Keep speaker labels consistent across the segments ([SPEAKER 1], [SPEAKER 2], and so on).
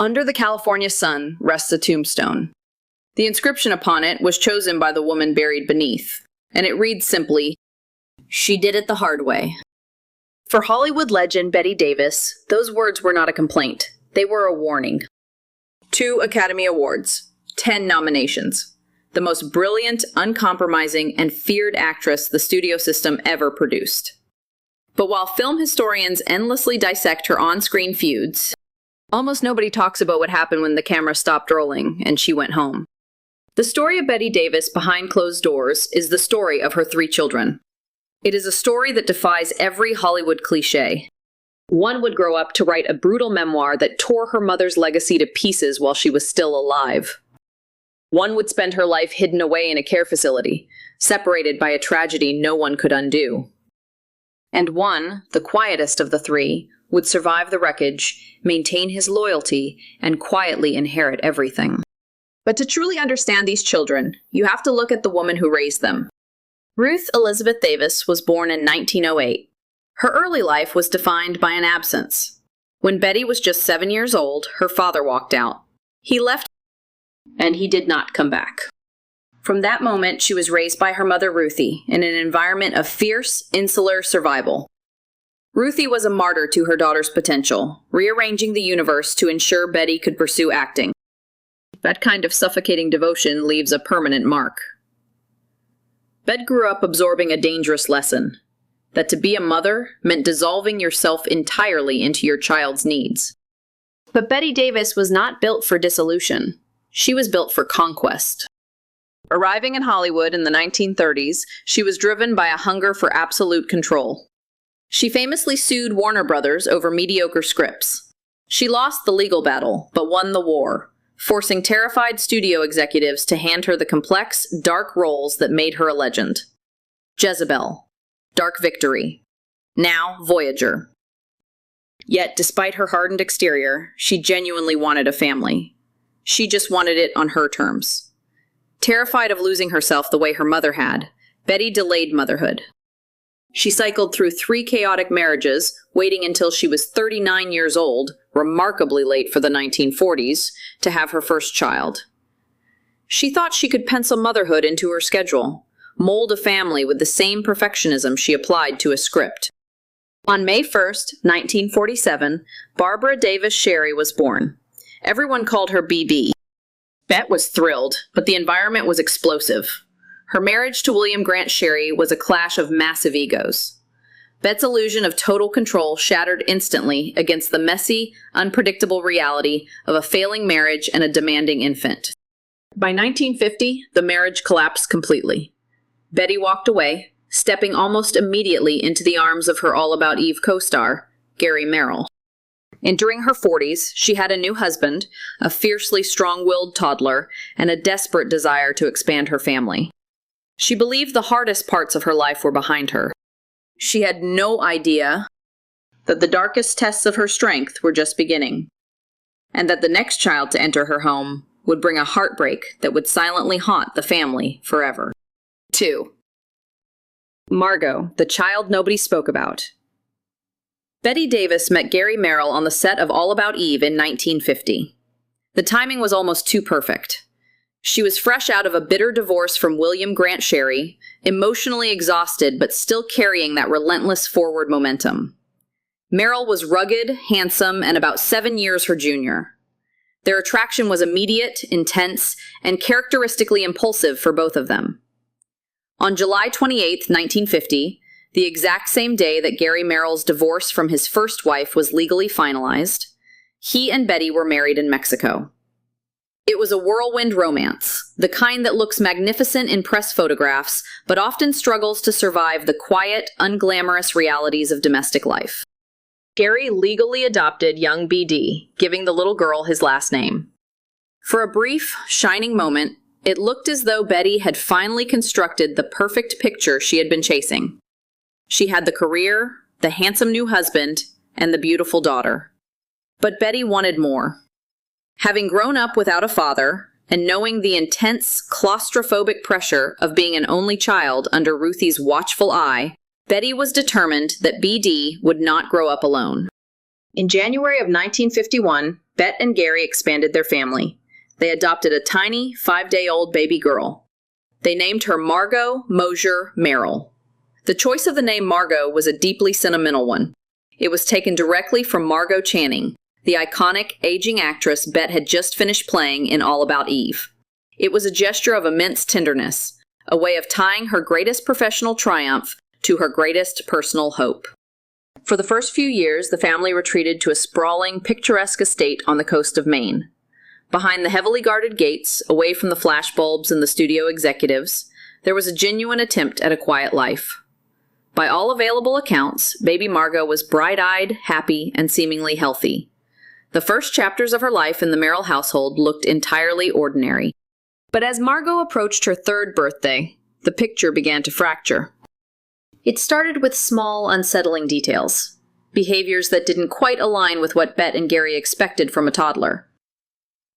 [SPEAKER 1] Under the California sun rests a tombstone. The inscription upon it was chosen by the woman buried beneath, and it reads simply, "She did it the hard way." For Hollywood legend Bette Davis, those words were not a complaint. They were a warning. 2 Academy Awards, 10 nominations. The most brilliant, uncompromising, and feared actress the studio system ever produced. But while film historians endlessly dissect her on-screen feuds, almost nobody talks about what happened when the camera stopped rolling and she went home. The story of Bette Davis behind closed doors is the story of her 3 children. It is a story that defies every Hollywood cliché. One would grow up to write a brutal memoir that tore her mother's legacy to pieces while she was still alive. One would spend her life hidden away in a care facility, separated by a tragedy no one could undo. And one, the quietest of the 3, would survive the wreckage, maintain his loyalty, and quietly inherit everything. But to truly understand these children, you have to look at the woman who raised them. Ruth Elizabeth Davis was born in 1908. Her early life was defined by an absence. When Betty was just 7 years old, her father walked out. He left, and he did not come back. From that moment, she was raised by her mother Ruthie in an environment of fierce, insular survival. Ruthie was a martyr to her daughter's potential, rearranging the universe to ensure Betty could pursue acting. That kind of suffocating devotion leaves a permanent mark. Bet grew up absorbing a dangerous lesson, that to be a mother meant dissolving yourself entirely into your child's needs. But Bette Davis was not built for dissolution. She was built for conquest. Arriving in Hollywood in the 1930s, she was driven by a hunger for absolute control. She famously sued Warner Brothers over mediocre scripts. She lost the legal battle, but won the war, forcing terrified studio executives to hand her the complex, dark roles that made her a legend. Jezebel, Dark Victory, now Voyager. Yet, despite her hardened exterior, she genuinely wanted a family. She just wanted it on her terms. Terrified of losing herself the way her mother had, Betty delayed motherhood. She cycled through 3 chaotic marriages, waiting until she was 39 years old, remarkably late for the 1940s, to have her first child. She thought she could pencil motherhood into her schedule, mold a family with the same perfectionism she applied to a script. On May 1st, 1947, Barbara Davis Sherry was born. Everyone called her BB. Bet was thrilled, but the environment was explosive. Her marriage to William Grant Sherry was a clash of massive egos. Bet's illusion of total control shattered instantly against the messy, unpredictable reality of a failing marriage and a demanding infant. By 1950, the marriage collapsed completely. Betty walked away, stepping almost immediately into the arms of her All About Eve co-star, Gary Merrill. Entering her 40s, she had a new husband, a fiercely strong-willed toddler, and a desperate desire to expand her family. She believed the hardest parts of her life were behind her. She had no idea that the darkest tests of her strength were just beginning, and that the next child to enter her home would bring a heartbreak that would silently haunt the family forever. 2. Margot, the child nobody spoke about. Bette Davis met Gary Merrill on the set of All About Eve in 1950. The timing was almost too perfect. She was fresh out of a bitter divorce from William Grant Sherry, emotionally exhausted but still carrying that relentless forward momentum. Merrill was rugged, handsome, and about 7 years her junior. Their attraction was immediate, intense, and characteristically impulsive for both of them. On July 28, 1950, the exact same day that Gary Merrill's divorce from his first wife was legally finalized, he and Betty were married in Mexico. It was a whirlwind romance, the kind that looks magnificent in press photographs, but often struggles to survive the quiet, unglamorous realities of domestic life. Gary legally adopted young BD, giving the little girl his last name. For a brief, shining moment, it looked as though Betty had finally constructed the perfect picture she had been chasing. She had the career, the handsome new husband, and the beautiful daughter. But Betty wanted more. Having grown up without a father, and knowing the intense, claustrophobic pressure of being an only child under Ruthie's watchful eye, Betty was determined that BD would not grow up alone. In January of 1951, Bette and Gary expanded their family. They adopted a tiny, 5-day-old baby girl. They named her Margot Mosier Merrill. The choice of the name Margot was a deeply sentimental one. It was taken directly from Margot Channing, the iconic, aging actress Bette had just finished playing in All About Eve. It was a gesture of immense tenderness, a way of tying her greatest professional triumph to her greatest personal hope. For the first few years, the family retreated to a sprawling, picturesque estate on the coast of Maine. Behind the heavily guarded gates, away from the flashbulbs and the studio executives, there was a genuine attempt at a quiet life. By all available accounts, baby Margot was bright-eyed, happy, and seemingly healthy. The first chapters of her life in the Merrill household looked entirely ordinary. But as Margot approached her 3rd birthday, the picture began to fracture. It started with small, unsettling details, behaviors that didn't quite align with what Bette and Gary expected from a toddler.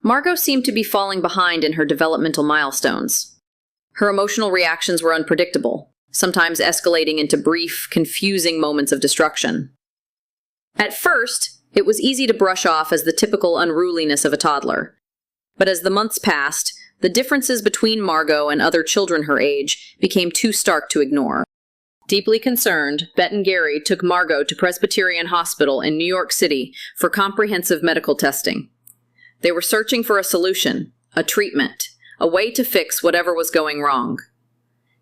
[SPEAKER 1] Margot seemed to be falling behind in her developmental milestones. Her emotional reactions were unpredictable, sometimes escalating into brief, confusing moments of destruction. At first, it was easy to brush off as the typical unruliness of a toddler. But as the months passed, the differences between Margot and other children her age became too stark to ignore. Deeply concerned, Bette and Gary took Margot to Presbyterian Hospital in New York City for comprehensive medical testing. They were searching for a solution, a treatment, a way to fix whatever was going wrong.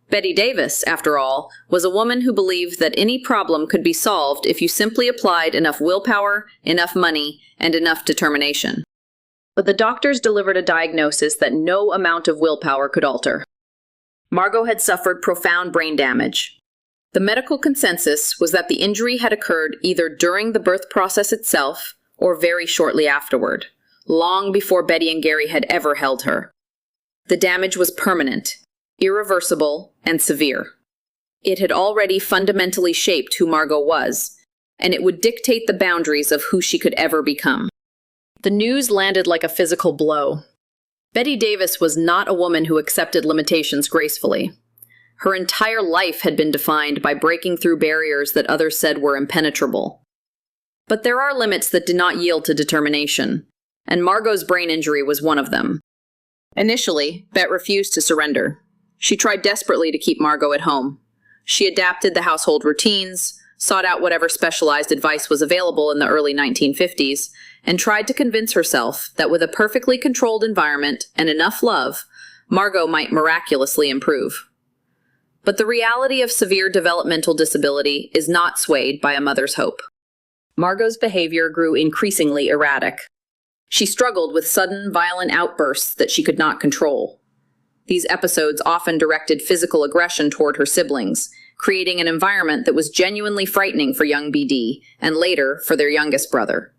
[SPEAKER 1] Bette Davis, after all, was a woman who believed that any problem could be solved if you simply applied enough willpower, enough money, and enough determination. But the doctors delivered a diagnosis that no amount of willpower could alter. Margot had suffered profound brain damage. The medical consensus was that the injury had occurred either during the birth process itself or very shortly afterward, long before Bette and Gary had ever held her. The damage was permanent, irreversible, and severe. It had already fundamentally shaped who Margot was, and it would dictate the boundaries of who she could ever become. The news landed like a physical blow. Bette Davis was not a woman who accepted limitations gracefully. Her entire life had been defined by breaking through barriers that others said were impenetrable. But there are limits that did not yield to determination, and Margot's brain injury was one of them. Initially, Bette refused to surrender. She tried desperately to keep Margot at home. She adapted the household routines, sought out whatever specialized advice was available in the early 1950s, and tried to convince herself that with a perfectly controlled environment and enough love, Margot might miraculously improve. But the reality of severe developmental disability is not swayed by a mother's hope. Margot's behavior grew increasingly erratic. She struggled with sudden, violent outbursts that she could not control. These episodes often directed physical aggression toward her siblings, creating an environment that was genuinely frightening for young BD, and later for their youngest brother.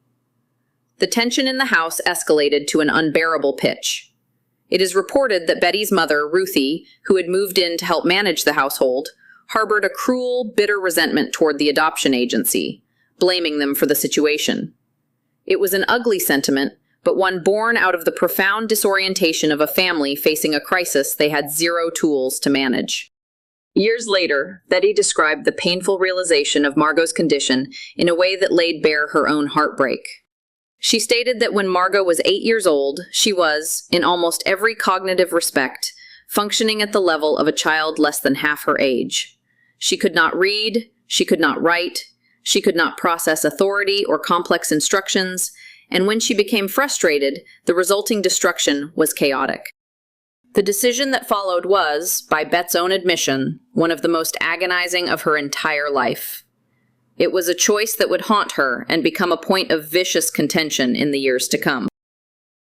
[SPEAKER 1] The tension in the house escalated to an unbearable pitch. It is reported that Betty's mother, Ruthie, who had moved in to help manage the household, harbored a cruel, bitter resentment toward the adoption agency, blaming them for the situation. It was an ugly sentiment, but one born out of the profound disorientation of a family facing a crisis they had zero tools to manage. Years later, Betty described the painful realization of Margot's condition in a way that laid bare her own heartbreak. She stated that when Margot was 8 years old, she was, in almost every cognitive respect, functioning at the level of a child less than half her age. She could not read, she could not write, she could not process authority or complex instructions, and when she became frustrated, the resulting destruction was chaotic. The decision that followed was, by Bette's own admission, one of the most agonizing of her entire life. It was a choice that would haunt her and become a point of vicious contention in the years to come.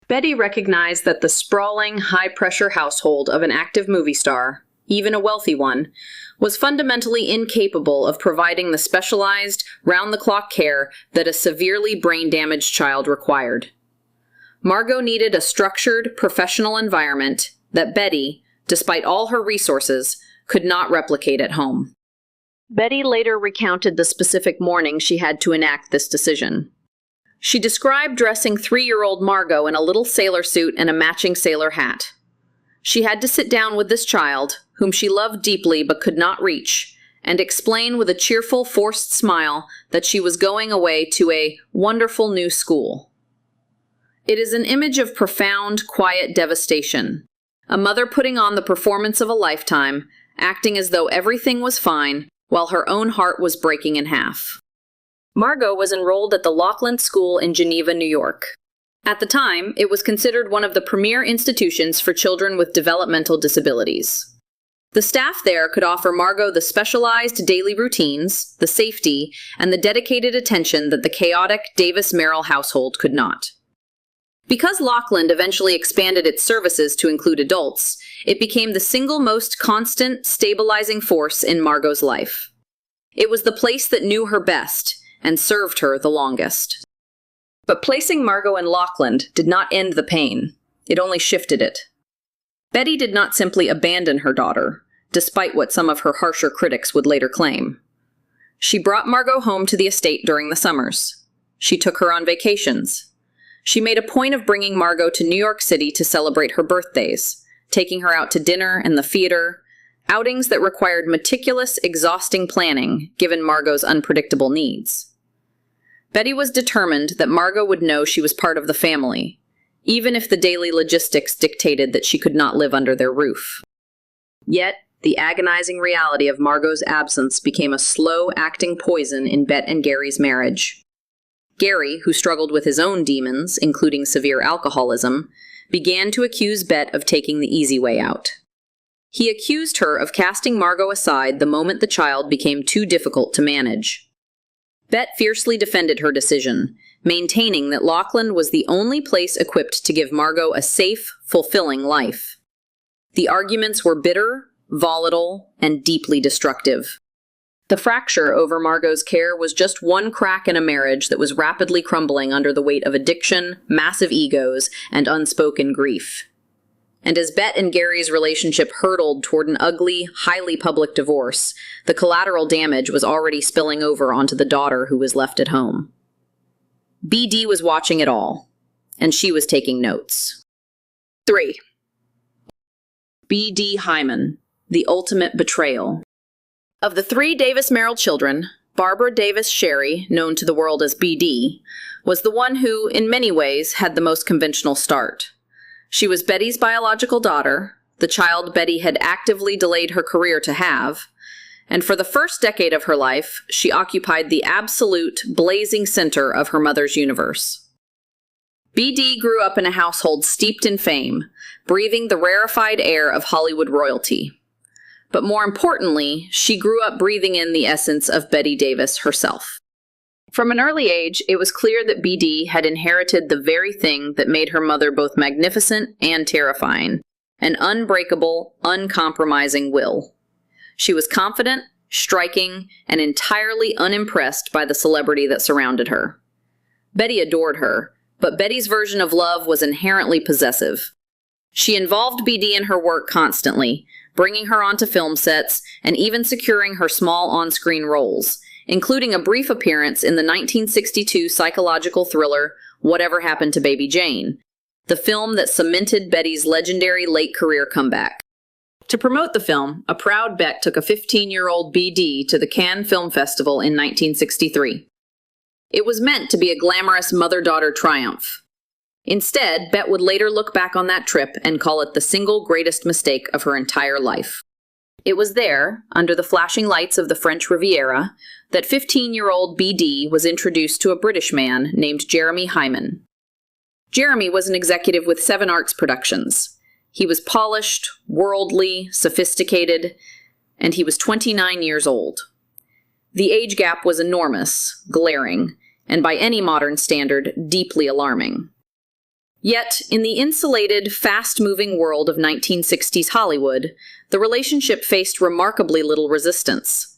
[SPEAKER 1] Bette recognized that the sprawling, high-pressure household of an active movie star, even a wealthy one, was fundamentally incapable of providing the specialized, round-the-clock care that a severely brain-damaged child required. Margot needed a structured, professional environment that Bette, despite all her resources, could not replicate at home. Bette later recounted the specific morning she had to enact this decision. She described dressing 3-year-old Margot in a little sailor suit and a matching sailor hat. She had to sit down with this child, whom she loved deeply but could not reach, and explain with a cheerful, forced smile that she was going away to a wonderful new school. It is an image of profound, quiet devastation. A mother putting on the performance of a lifetime, acting as though everything was fine, while her own heart was breaking in half. Margot was enrolled at the Laughlin School in Geneva, New York. At the time, it was considered one of the premier institutions for children with developmental disabilities. The staff there could offer Margot the specialized daily routines, the safety, and the dedicated attention that the chaotic Davis-Merrill household could not. Because Laughlin eventually expanded its services to include adults, it became the single most constant, stabilizing force in Margot's life. It was the place that knew her best and served her the longest. But placing Margot in Laughlin did not end the pain. It only shifted it. Betty did not simply abandon her daughter, despite what some of her harsher critics would later claim. She brought Margot home to the estate during the summers. She took her on vacations. She made a point of bringing Margot to New York City to celebrate her birthdays, taking her out to dinner and the theater, outings that required meticulous, exhausting planning, given Margot's unpredictable needs. Betty was determined that Margot would know she was part of the family, even if the daily logistics dictated that she could not live under their roof. Yet, the agonizing reality of Margot's absence became a slow-acting poison in Bette and Gary's marriage. Gary, who struggled with his own demons, including severe alcoholism, began to accuse Bette of taking the easy way out. He accused her of casting Margot aside the moment the child became too difficult to manage. Bette fiercely defended her decision, maintaining that Laughlin was the only place equipped to give Margot a safe, fulfilling life. The arguments were bitter, volatile, and deeply destructive. The fracture over Margot's care was just one crack in a marriage that was rapidly crumbling under the weight of addiction, massive egos, and unspoken grief. And as Bette and Gary's relationship hurtled toward an ugly, highly public divorce, the collateral damage was already spilling over onto the daughter who was left at home. BD was watching it all, and she was taking notes. 3. B.D. Hyman, The Ultimate Betrayal. Of the 3 Davis-Merrill children, Barbara Davis Sherry, known to the world as B.D., was the one who, in many ways, had the most conventional start. She was Betty's biological daughter, the child Betty had actively delayed her career to have, and for the first decade of her life, she occupied the absolute, blazing center of her mother's universe. B.D. grew up in a household steeped in fame, breathing the rarefied air of Hollywood royalty. But more importantly, she grew up breathing in the essence of Bette Davis herself. From an early age, it was clear that B.D. had inherited the very thing that made her mother both magnificent and terrifying, an unbreakable, uncompromising will. She was confident, striking, and entirely unimpressed by the celebrity that surrounded her. Betty adored her, but Betty's version of love was inherently possessive. She involved B.D. in her work constantly, bringing her onto film sets and even securing her small on-screen roles, including a brief appearance in the 1962 psychological thriller Whatever Happened to Baby Jane, the film that cemented Betty's legendary late-career comeback. To promote the film, a proud Bette took a 15-year-old B.D. to the Cannes Film Festival in 1963. It was meant to be a glamorous mother-daughter triumph. Instead, Bette would later look back on that trip and call it the single greatest mistake of her entire life. It was there, under the flashing lights of the French Riviera, that 15-year-old B.D. was introduced to a British man named Jeremy Hyman. Jeremy was an executive with Seven Arts Productions. He was polished, worldly, sophisticated, and he was 29 years old. The age gap was enormous, glaring, and by any modern standard, deeply alarming. Yet, in the insulated, fast-moving world of 1960s Hollywood, the relationship faced remarkably little resistance.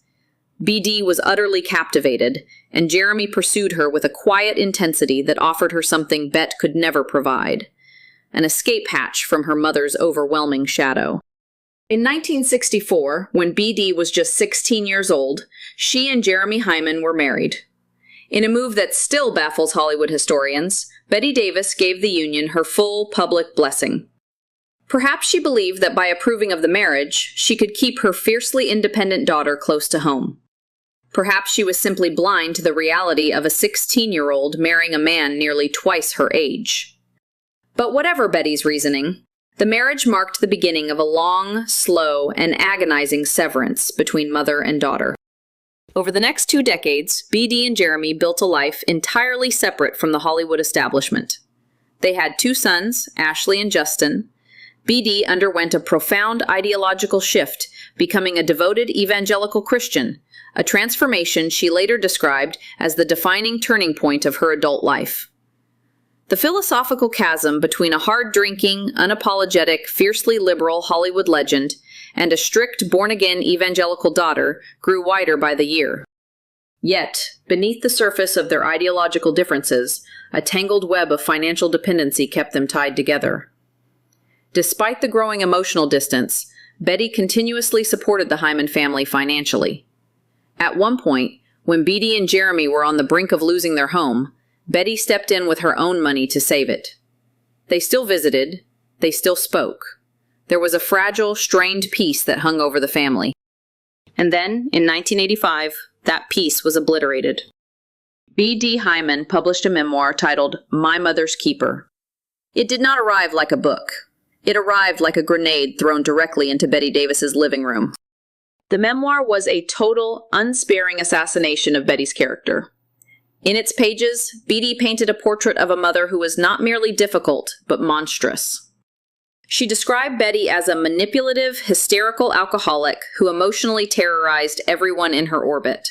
[SPEAKER 1] B.D. was utterly captivated, and Jeremy pursued her with a quiet intensity that offered her something Bette could never provide, an escape hatch from her mother's overwhelming shadow. In 1964, when B.D. was just 16 years old, she and Jeremy Hyman were married. In a move that still baffles Hollywood historians, Bette Davis gave the union her full public blessing. Perhaps she believed that by approving of the marriage, she could keep her fiercely independent daughter close to home. Perhaps she was simply blind to the reality of a 16-year-old marrying a man nearly twice her age. But whatever Betty's reasoning, the marriage marked the beginning of a long, slow, and agonizing severance between mother and daughter. Over the next 2 decades, B.D. and Jeremy built a life entirely separate from the Hollywood establishment. They had 2 sons, Ashley and Justin. B.D. underwent a profound ideological shift, becoming a devoted evangelical Christian, a transformation she later described as the defining turning point of her adult life. The philosophical chasm between a hard-drinking, unapologetic, fiercely liberal Hollywood legend and a strict, born-again evangelical daughter grew wider by the year. Yet, beneath the surface of their ideological differences, a tangled web of financial dependency kept them tied together. Despite the growing emotional distance, Betty continuously supported the Hyman family financially. At one point, when B.D. and Jeremy were on the brink of losing their home, Betty stepped in with her own money to save it. They still visited, they still spoke. There was a fragile, strained peace that hung over the family. And then, in 1985, that peace was obliterated. B.D. Hyman published a memoir titled My Mother's Keeper. It did not arrive like a book. It arrived like a grenade thrown directly into Bette Davis's living room. The memoir was a total, unsparing assassination of Betty's character. In its pages, B.D. painted a portrait of a mother who was not merely difficult, but monstrous. She described Betty as a manipulative, hysterical alcoholic who emotionally terrorized everyone in her orbit.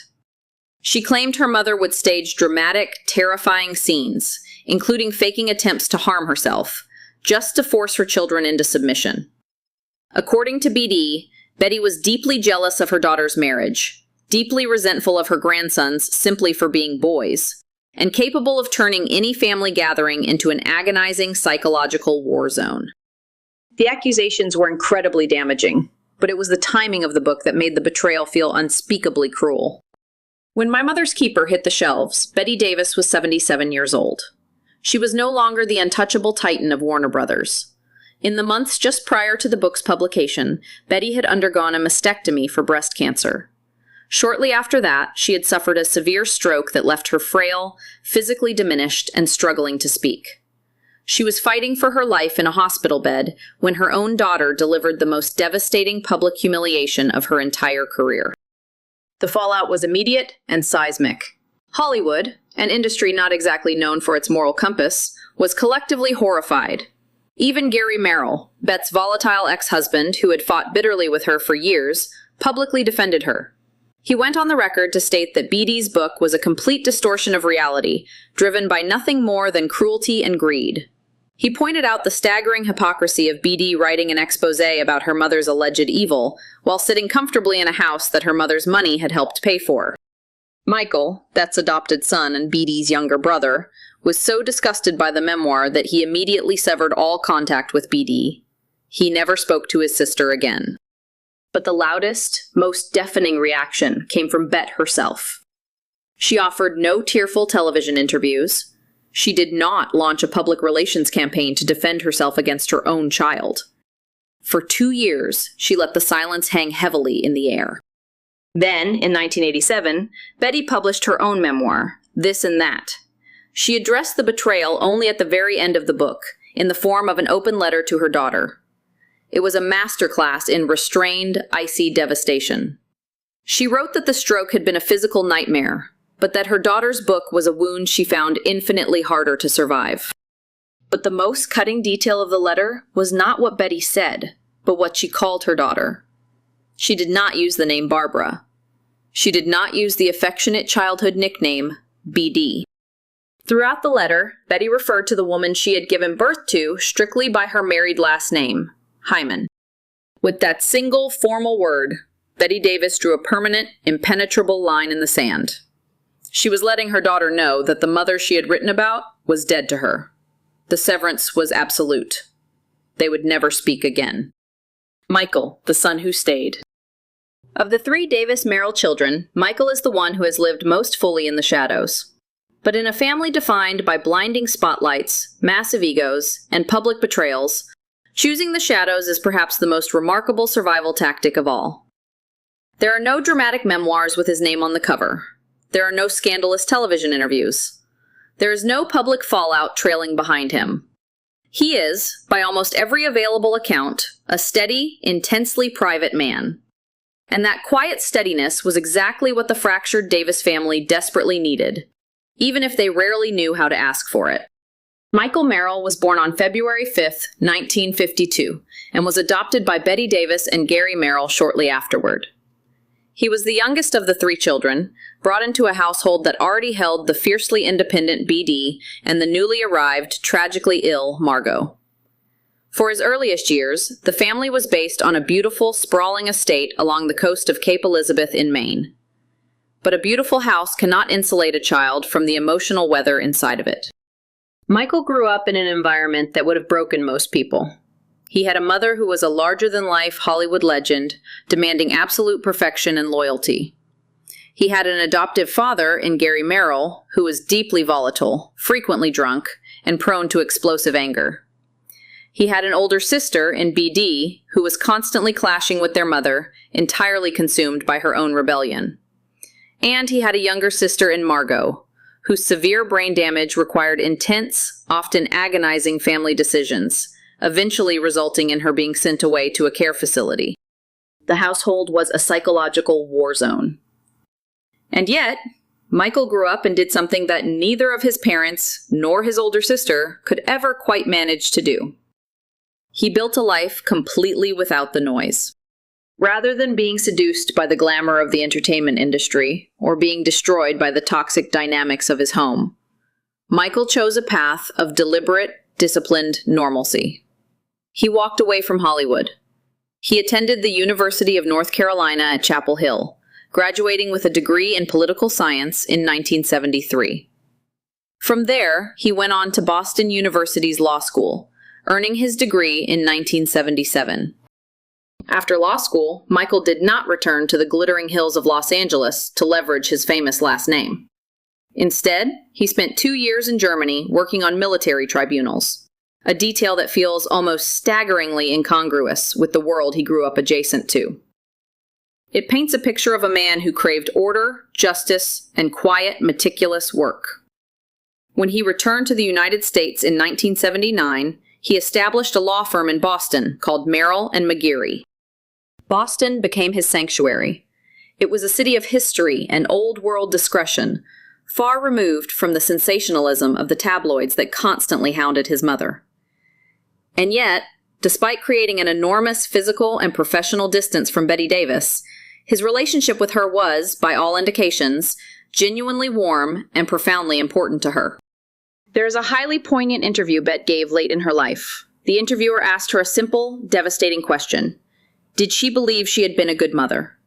[SPEAKER 1] She claimed her mother would stage dramatic, terrifying scenes, including faking attempts to harm herself, just to force her children into submission. According to B.D., Betty was deeply jealous of her daughter's marriage, deeply resentful of her grandsons simply for being boys, and capable of turning any family gathering into an agonizing psychological war zone. The accusations were incredibly damaging, but it was the timing of the book that made the betrayal feel unspeakably cruel. When My Mother's Keeper hit the shelves, Bette Davis was 77 years old. She was no longer the untouchable titan of Warner Brothers. In the months just prior to the book's publication, Betty had undergone a mastectomy for breast cancer. Shortly after that, she had suffered a severe stroke that left her frail, physically diminished, and struggling to speak. She was fighting for her life in a hospital bed when her own daughter delivered the most devastating public humiliation of her entire career. The fallout was immediate and seismic. Hollywood, an industry not exactly known for its moral compass, was collectively horrified. Even Gary Merrill, Bette's volatile ex-husband, who had fought bitterly with her for years, publicly defended her. He went on the record to state that B.D.'s book was a complete distortion of reality, driven by nothing more than cruelty and greed. He pointed out the staggering hypocrisy of B.D. writing an exposé about her mother's alleged evil, while sitting comfortably in a house that her mother's money had helped pay for. Michael, Bette's adopted son and B.D.'s younger brother, was so disgusted by the memoir that he immediately severed all contact with B.D. He never spoke to his sister again. But the loudest, most deafening reaction came from Bette herself. She offered no tearful television interviews. She did not launch a public relations campaign to defend herself against her own child. For 2 years, she let the silence hang heavily in the air. Then, in 1987, Betty published her own memoir, This and That. She addressed the betrayal only at the very end of the book, in the form of an open letter to her daughter. It was a masterclass in restrained, icy devastation. She wrote that the stroke had been a physical nightmare, but that her daughter's book was a wound she found infinitely harder to survive. But the most cutting detail of the letter was not what Betty said, but what she called her daughter. She did not use the name Barbara. She did not use the affectionate childhood nickname, B.D. Throughout the letter, Betty referred to the woman she had given birth to strictly by her married last name, Hyman. With that single formal word, Bette Davis drew a permanent, impenetrable line in the sand. She was letting her daughter know that the mother she had written about was dead to her. The severance was absolute. They would never speak again. Michael, the son who stayed. Of the 3 Davis-Merrill children, Michael is the one who has lived most fully in the shadows. But in a family defined by blinding spotlights, massive egos, and public betrayals, Choosing the shadows is perhaps the most remarkable survival tactic of all. There are no dramatic memoirs with his name on the cover. There are no scandalous television interviews. There is no public fallout trailing behind him. He is, by almost every available account, a steady, intensely private man. And that quiet steadiness was exactly what the fractured Davis family desperately needed, even if they rarely knew how to ask for it. Michael Merrill was born on February 5, 1952, and was adopted by Bette Davis and Gary Merrill shortly afterward. He was the youngest of the 3 children, brought into a household that already held the fiercely independent BD and the newly arrived, tragically ill Margot. For his earliest years, the family was based on a beautiful, sprawling estate along the coast of Cape Elizabeth in Maine. But a beautiful house cannot insulate a child from the emotional weather inside of it. Michael grew up in an environment that would have broken most people. He had a mother who was a larger-than-life Hollywood legend, demanding absolute perfection and loyalty. He had an adoptive father in Gary Merrill, who was deeply volatile, frequently drunk, and prone to explosive anger. He had an older sister in BD, who was constantly clashing with their mother, entirely consumed by her own rebellion. And he had a younger sister in Margot, whose severe brain damage required intense, often agonizing family decisions, eventually resulting in her being sent away to a care facility. The household was a psychological war zone. And yet, Michael grew up and did something that neither of his parents nor his older sister could ever quite manage to do. He built a life completely without the noise. Rather than being seduced by the glamour of the entertainment industry, or being destroyed by the toxic dynamics of his home, Michael chose a path of deliberate, disciplined normalcy. He walked away from Hollywood. He attended the University of North Carolina at Chapel Hill, graduating with a degree in political science in 1973. From there, he went on to Boston University's law school, earning his degree in 1977. After law school, Michael did not return to the glittering hills of Los Angeles to leverage his famous last name. Instead, he spent 2 years in Germany working on military tribunals, a detail that feels almost staggeringly incongruous with the world he grew up adjacent to. It paints a picture of a man who craved order, justice, and quiet, meticulous work. When he returned to the United States in 1979, he established a law firm in Boston called Merrill and McGeary. Boston became his sanctuary. It was a city of history and old-world discretion, far removed from the sensationalism of the tabloids that constantly hounded his mother. And yet, despite creating an enormous physical and professional distance from Bette Davis, his relationship with her was, by all indications, genuinely warm and profoundly important to her. There is a highly poignant interview Bette gave late in her life. The interviewer asked her a simple, devastating question. Did she believe she had been a good mother?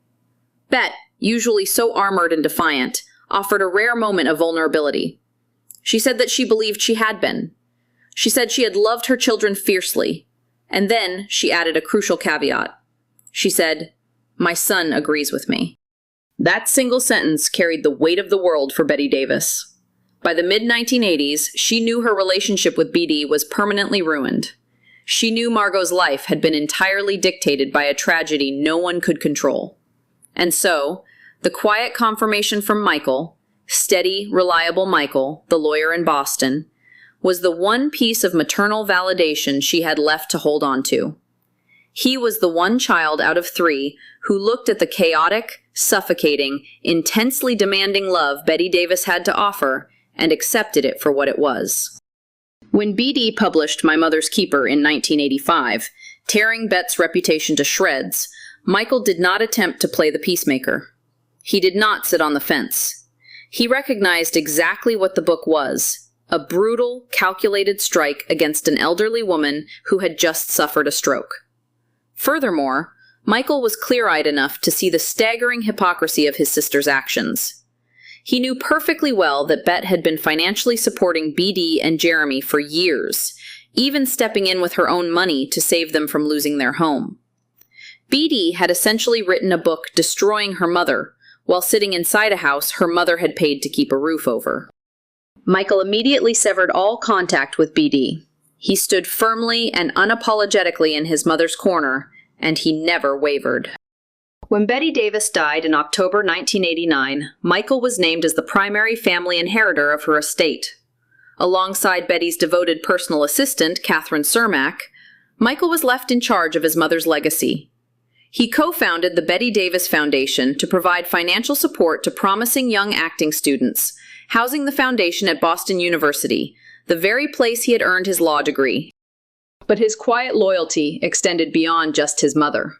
[SPEAKER 1] Bette, usually so armored and defiant, offered a rare moment of vulnerability. She said that she believed she had been. She said she had loved her children fiercely. And then she added a crucial caveat. She said, "My son agrees with me." That single sentence carried the weight of the world for Bette Davis. By the mid-1980s, she knew her relationship with BD was permanently ruined. She knew Margot's life had been entirely dictated by a tragedy no one could control. And so, the quiet confirmation from Michael, steady, reliable Michael, the lawyer in Boston, was the one piece of maternal validation she had left to hold on to. He was the one child out of 3 who looked at the chaotic, suffocating, intensely demanding love Bette Davis had to offer and accepted it for what it was. When BD published My Mother's Keeper in 1985, tearing Bette's reputation to shreds, Michael did not attempt to play the peacemaker. He did not sit on the fence. He recognized exactly what the book was, a brutal, calculated strike against an elderly woman who had just suffered a stroke. Furthermore, Michael was clear-eyed enough to see the staggering hypocrisy of his sister's actions. He knew perfectly well that Bette had been financially supporting BD and Jeremy for years, even stepping in with her own money to save them from losing their home. BD had essentially written a book destroying her mother, while sitting inside a house her mother had paid to keep a roof over. Michael immediately severed all contact with BD. He stood firmly and unapologetically in his mother's corner, and he never wavered. When Bette Davis died in October 1989, Michael was named as the primary family inheritor of her estate. Alongside Betty's devoted personal assistant, Catherine Cermak, Michael was left in charge of his mother's legacy. He co-founded the Bette Davis Foundation to provide financial support to promising young acting students, housing the foundation at Boston University, the very place he had earned his law degree. But his quiet loyalty extended beyond just his mother.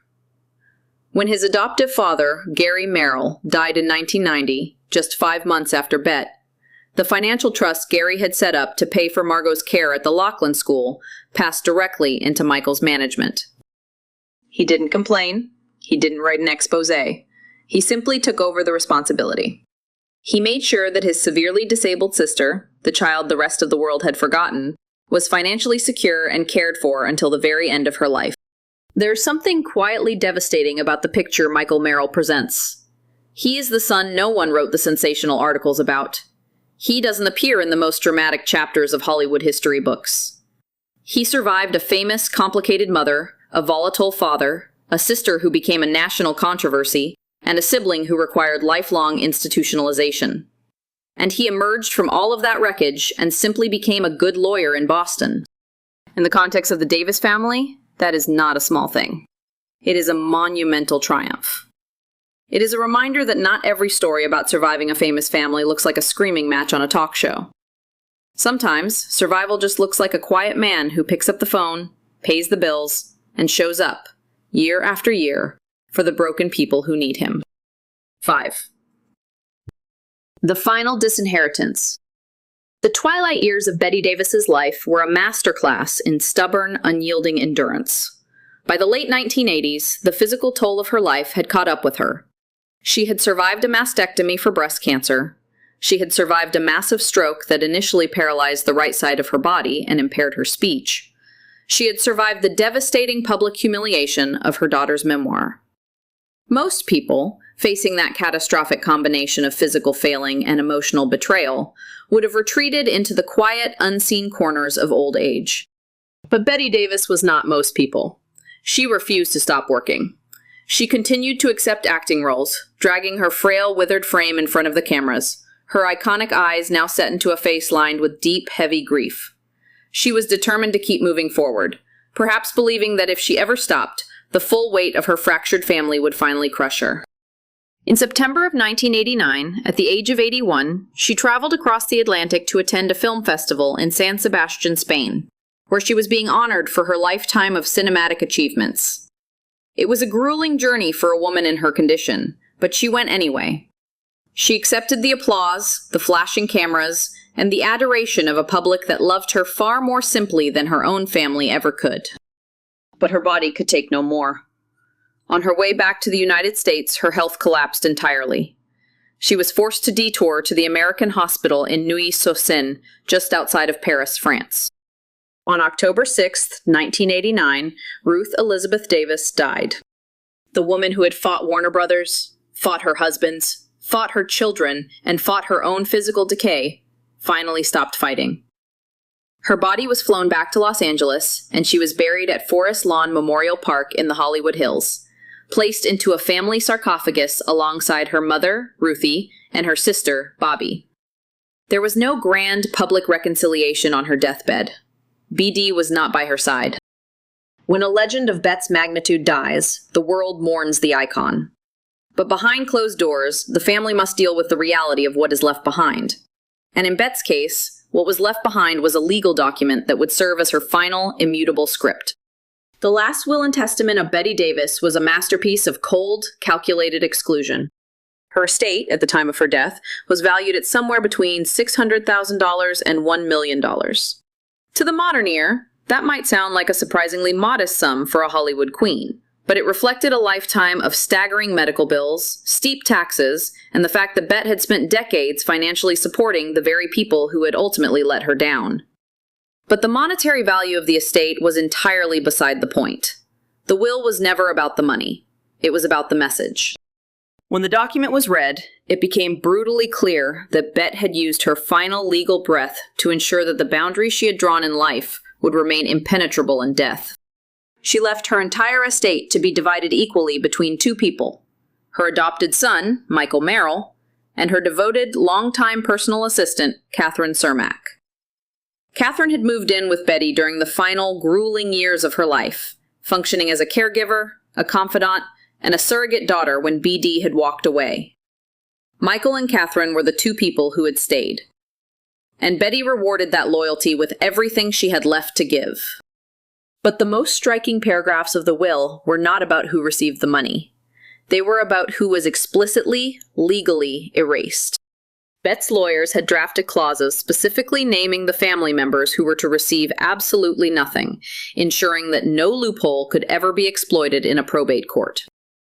[SPEAKER 1] When his adoptive father, Gary Merrill, died in 1990, just 5 months after Bette, the financial trust Gary had set up to pay for Margot's care at the Laughlin School passed directly into Michael's management. He didn't complain. He didn't write an expose. He simply took over the responsibility. He made sure that his severely disabled sister, the child the rest of the world had forgotten, was financially secure and cared for until the very end of her life. There's something quietly devastating about the picture Michael Merrill presents. He is the son no one wrote the sensational articles about. He doesn't appear in the most dramatic chapters of Hollywood history books. He survived a famous, complicated mother, a volatile father, a sister who became a national controversy, and a sibling who required lifelong institutionalization. And he emerged from all of that wreckage and simply became a good lawyer in Boston. In the context of the Davis family, that is not a small thing. It is a monumental triumph. It is a reminder that not every story about surviving a famous family looks like a screaming match on a talk show. Sometimes, survival just looks like a quiet man who picks up the phone, pays the bills, and shows up, year after year, for the broken people who need him. 5. The final disinheritance. The twilight years of Bette Davis's life were a masterclass in stubborn, unyielding endurance. By the late 1980s, the physical toll of her life had caught up with her. She had survived a mastectomy for breast cancer. She had survived a massive stroke that initially paralyzed the right side of her body and impaired her speech. She had survived the devastating public humiliation of her daughter's memoir. Most people, facing that catastrophic combination of physical failing and emotional betrayal, would have retreated into the quiet, unseen corners of old age. But Bette Davis was not most people. She refused to stop working. She continued to accept acting roles, dragging her frail, withered frame in front of the cameras, her iconic eyes now set into a face lined with deep, heavy grief. She was determined to keep moving forward, perhaps believing that if she ever stopped, the full weight of her fractured family would finally crush her. In September of 1989, at the age of 81, she traveled across the Atlantic to attend a film festival in San Sebastian, Spain, where she was being honored for her lifetime of cinematic achievements. It was a grueling journey for a woman in her condition, but she went anyway. She accepted the applause, the flashing cameras, and the adoration of a public that loved her far more simply than her own family ever could. But her body could take no more. On her way back to the United States, her health collapsed entirely. She was forced to detour to the American hospital in Neuilly-sur-Seine, just outside of Paris, France. On October 6, 1989, Ruth Elizabeth Davis died. The woman who had fought Warner Brothers, fought her husbands, fought her children, and fought her own physical decay, finally stopped fighting. Her body was flown back to Los Angeles, and she was buried at Forest Lawn Memorial Park in the Hollywood Hills, placed into a family sarcophagus alongside her mother, Ruthie, and her sister, Bobby. There was no grand public reconciliation on her deathbed. BD was not by her side. When a legend of Bette's magnitude dies, the world mourns the icon. But behind closed doors, the family must deal with the reality of what is left behind. And in Bette's case, what was left behind was a legal document that would serve as her final, immutable script. The last will and testament of Bette Davis was a masterpiece of cold, calculated exclusion. Her estate, at the time of her death, was valued at somewhere between $600,000 and $1 million. To the modern ear, that might sound like a surprisingly modest sum for a Hollywood queen, but it reflected a lifetime of staggering medical bills, steep taxes, and the fact that Bette had spent decades financially supporting the very people who had ultimately let her down. But the monetary value of the estate was entirely beside the point. The will was never about the money. It was about the message. When the document was read, it became brutally clear that Bette had used her final legal breath to ensure that the boundaries she had drawn in life would remain impenetrable in death. She left her entire estate to be divided equally between two people: her adopted son, Michael Merrill, and her devoted, longtime personal assistant, Catherine Cermak. Catherine had moved in with Betty during the final, grueling years of her life, functioning as a caregiver, a confidant, and a surrogate daughter when BD had walked away. Michael and Catherine were the two people who had stayed. And Betty rewarded that loyalty with everything she had left to give. But the most striking paragraphs of the will were not about who received the money. They were about who was explicitly, legally erased. Bette's lawyers had drafted clauses specifically naming the family members who were to receive absolutely nothing, ensuring that no loophole could ever be exploited in a probate court.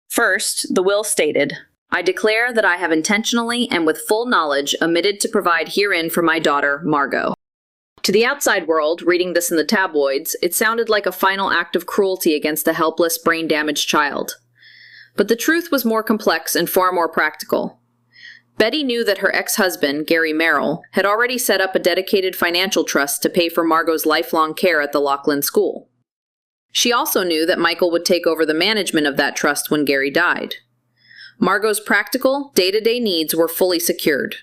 [SPEAKER 1] First, the will stated, "I declare that I have intentionally and with full knowledge omitted to provide herein for my daughter, Margot." To the outside world, reading this in the tabloids, it sounded like a final act of cruelty against a helpless, brain-damaged child. But the truth was more complex and far more practical. Betty knew that her ex-husband, Gary Merrill, had already set up a dedicated financial trust to pay for Margot's lifelong care at the Laughlin School. She also knew that Michael would take over the management of that trust when Gary died. Margot's practical, day-to-day needs were fully secured.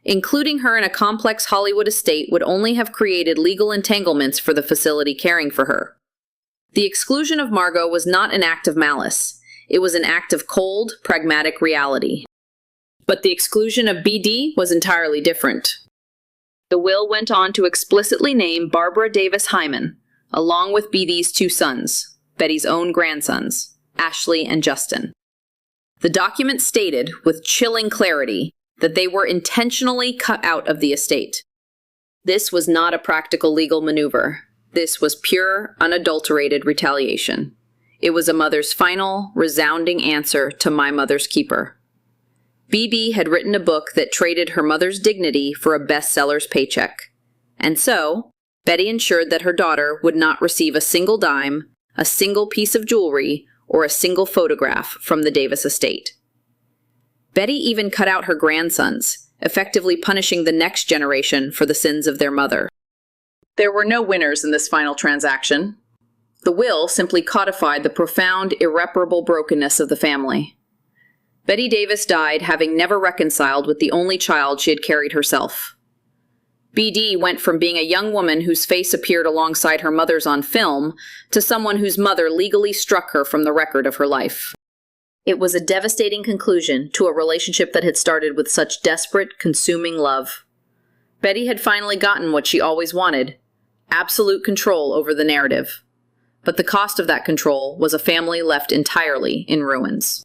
[SPEAKER 1] Including her in a complex Hollywood estate would only have created legal entanglements for the facility caring for her. The exclusion of Margot was not an act of malice. It was an act of cold, pragmatic reality. But the exclusion of BD was entirely different. The will went on to explicitly name Barbara Davis Hyman, along with BD's two sons, Betty's own grandsons, Ashley and Justin. The document stated, with chilling clarity, that they were intentionally cut out of the estate. This was not a practical legal maneuver. This was pure, unadulterated retaliation. It was a mother's final, resounding answer to my mother's keeper. BB had written a book that traded her mother's dignity for a bestseller's paycheck. And so, Betty ensured that her daughter would not receive a single dime, a single piece of jewelry, or a single photograph from the Davis estate. Betty even cut out her grandsons, effectively punishing the next generation for the sins of their mother. There were no winners in this final transaction. The will simply codified the profound, irreparable brokenness of the family. Bette Davis died having never reconciled with the only child she had carried herself. BD went from being a young woman whose face appeared alongside her mother's on film to someone whose mother legally struck her from the record of her life. It was a devastating conclusion to a relationship that had started with such desperate, consuming love. Betty had finally gotten what she always wanted: absolute control over the narrative. But the cost of that control was a family left entirely in ruins.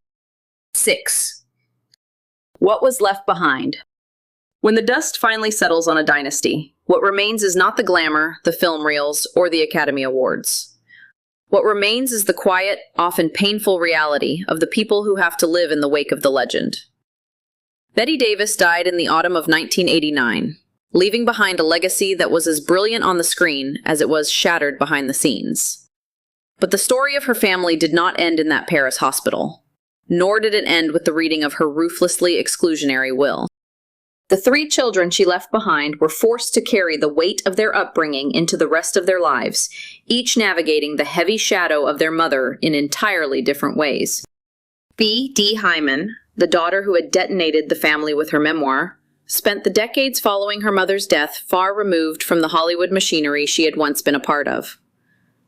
[SPEAKER 1] 6. What was left behind? When the dust finally settles on a dynasty, what remains is not the glamour, the film reels, or the Academy Awards. What remains is the quiet, often painful reality of the people who have to live in the wake of the legend. Bette Davis died in the autumn of 1989, leaving behind a legacy that was as brilliant on the screen as it was shattered behind the scenes. But the story of her family did not end in that Paris hospital. Nor did it end with the reading of her ruthlessly exclusionary will. The 3 children she left behind were forced to carry the weight of their upbringing into the rest of their lives, each navigating the heavy shadow of their mother in entirely different ways. B.D. Hyman, the daughter who had detonated the family with her memoir, spent the decades following her mother's death far removed from the Hollywood machinery she had once been a part of.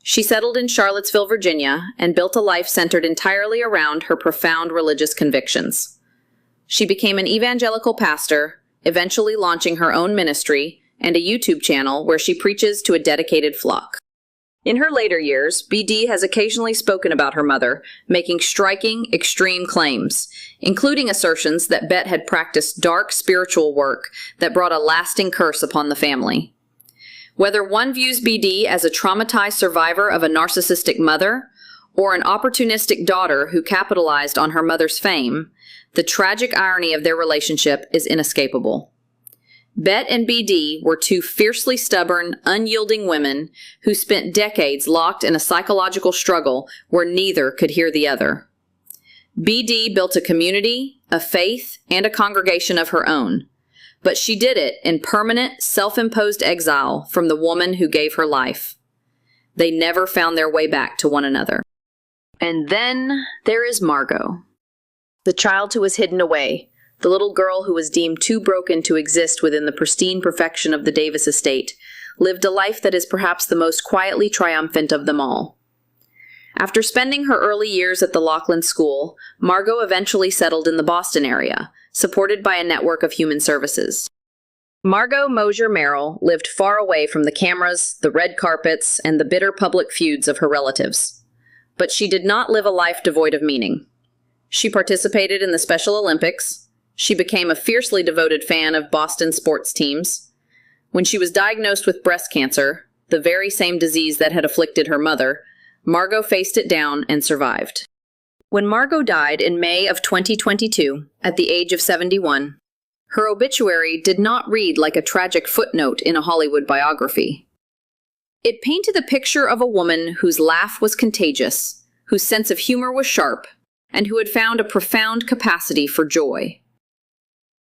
[SPEAKER 1] She settled in Charlottesville, Virginia, and built a life centered entirely around her profound religious convictions. She became an evangelical pastor, eventually launching her own ministry and a YouTube channel where she preaches to a dedicated flock. In her later years, BD has occasionally spoken about her mother, making striking, extreme claims, including assertions that Bette had practiced dark spiritual work that brought a lasting curse upon the family. Whether one views BD as a traumatized survivor of a narcissistic mother or an opportunistic daughter who capitalized on her mother's fame, the tragic irony of their relationship is inescapable. Bette and BD were 2 fiercely stubborn, unyielding women who spent decades locked in a psychological struggle where neither could hear the other. BD built a community, a faith, and a congregation of her own. But she did it in permanent, self-imposed exile from the woman who gave her life. They never found their way back to one another. And then there is Margot, the child who was hidden away, the little girl who was deemed too broken to exist within the pristine perfection of the Davis estate, lived a life that is perhaps the most quietly triumphant of them all. After spending her early years at the Laughlin School, Margot eventually settled in the Boston area, supported by a network of human services. Margot Mosier Merrill lived far away from the cameras, the red carpets, and the bitter public feuds of her relatives. But she did not live a life devoid of meaning. She participated in the Special Olympics. She became a fiercely devoted fan of Boston sports teams. When she was diagnosed with breast cancer, the very same disease that had afflicted her mother, Margot faced it down and survived. When Margot died in May of 2022, at the age of 71, her obituary did not read like a tragic footnote in a Hollywood biography. It painted a picture of a woman whose laugh was contagious, whose sense of humor was sharp, and who had found a profound capacity for joy.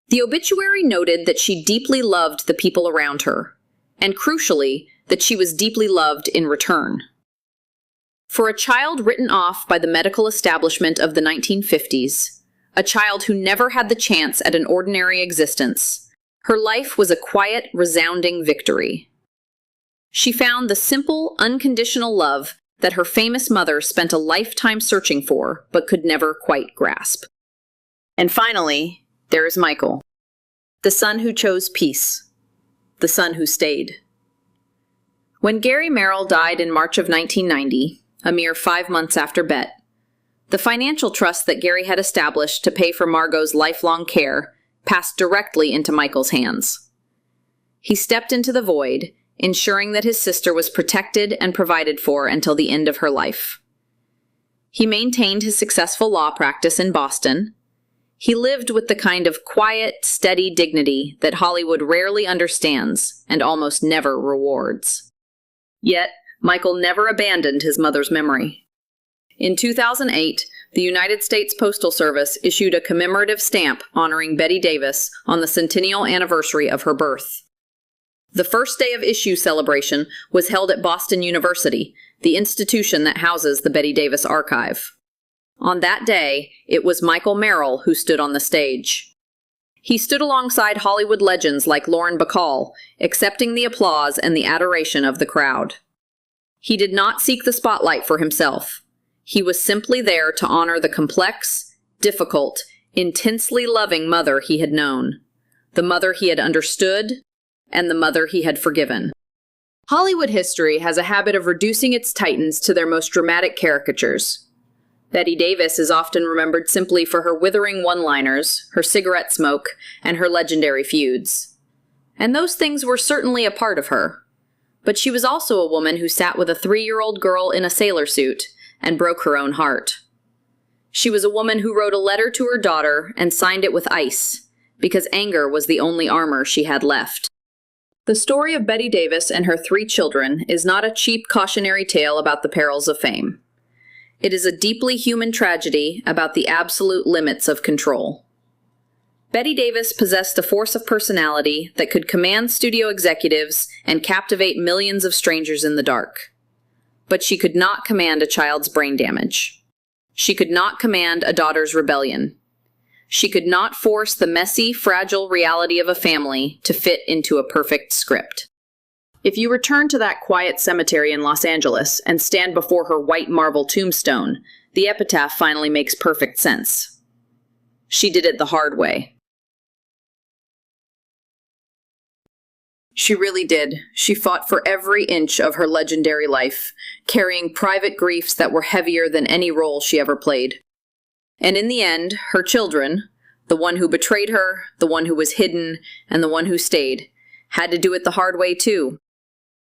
[SPEAKER 1] The obituary noted that she deeply loved the people around her, and crucially, that she was deeply loved in return. For a child written off by the medical establishment of the 1950s, a child who never had the chance at an ordinary existence, her life was a quiet, resounding victory. She found the simple, unconditional love that her famous mother spent a lifetime searching for, but could never quite grasp. And finally, there is Michael, the son who chose peace, the son who stayed. When Gary Merrill died in March of 1990, a mere 5 months after Bette, the financial trust that Gary had established to pay for Margot's lifelong care passed directly into Michael's hands. He stepped into the void, ensuring that his sister was protected and provided for until the end of her life. He maintained his successful law practice in Boston. He lived with the kind of quiet, steady dignity that Hollywood rarely understands and almost never rewards. Yet, Michael never abandoned his mother's memory. In 2008, the United States Postal Service issued a commemorative stamp honoring Bette Davis on the centennial anniversary of her birth. The first day of issue celebration was held at Boston University, the institution that houses the Bette Davis archive. On that day, it was Michael Merrill who stood on the stage. He stood alongside Hollywood legends like Lauren Bacall, accepting the applause and the adoration of the crowd. He did not seek the spotlight for himself. He was simply there to honor the complex, difficult, intensely loving mother he had known, the mother he had understood, and the mother he had forgiven. Hollywood history has a habit of reducing its titans to their most dramatic caricatures. Bette Davis is often remembered simply for her withering one-liners, her cigarette smoke, and her legendary feuds. And those things were certainly a part of her. But she was also a woman who sat with a 3-year-old girl in a sailor suit and broke her own heart. She was a woman who wrote a letter to her daughter and signed it with ice, because anger was the only armor she had left. The story of Bette Davis and her 3 children is not a cheap cautionary tale about the perils of fame. It is a deeply human tragedy about the absolute limits of control. Bette Davis possessed a force of personality that could command studio executives and captivate millions of strangers in the dark. But she could not command a child's brain damage. She could not command a daughter's rebellion. She could not force the messy, fragile reality of a family to fit into a perfect script. If you return to that quiet cemetery in Los Angeles and stand before her white marble tombstone, the epitaph finally makes perfect sense. She did it the hard way. She really did. She fought for every inch of her legendary life, carrying private griefs that were heavier than any role she ever played. And in the end, her children, the one who betrayed her, the one who was hidden, and the one who stayed, had to do it the hard way too.